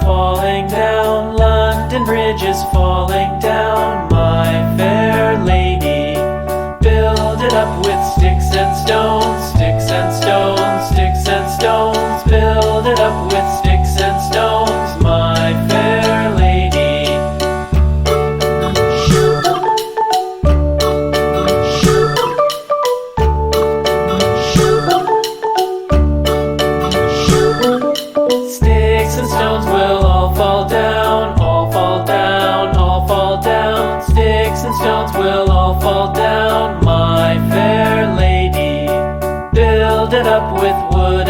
falling down. London Bridge is falling down. My fair lady, build it up with sticks and stones, sticks and stones, sticks and stones. Build it up with sticks and stones, my fair lady. Sticks and stones will all fall down, all fall down, all fall down. Sticks and stones will all fall down, my fair lady. Build it up with wood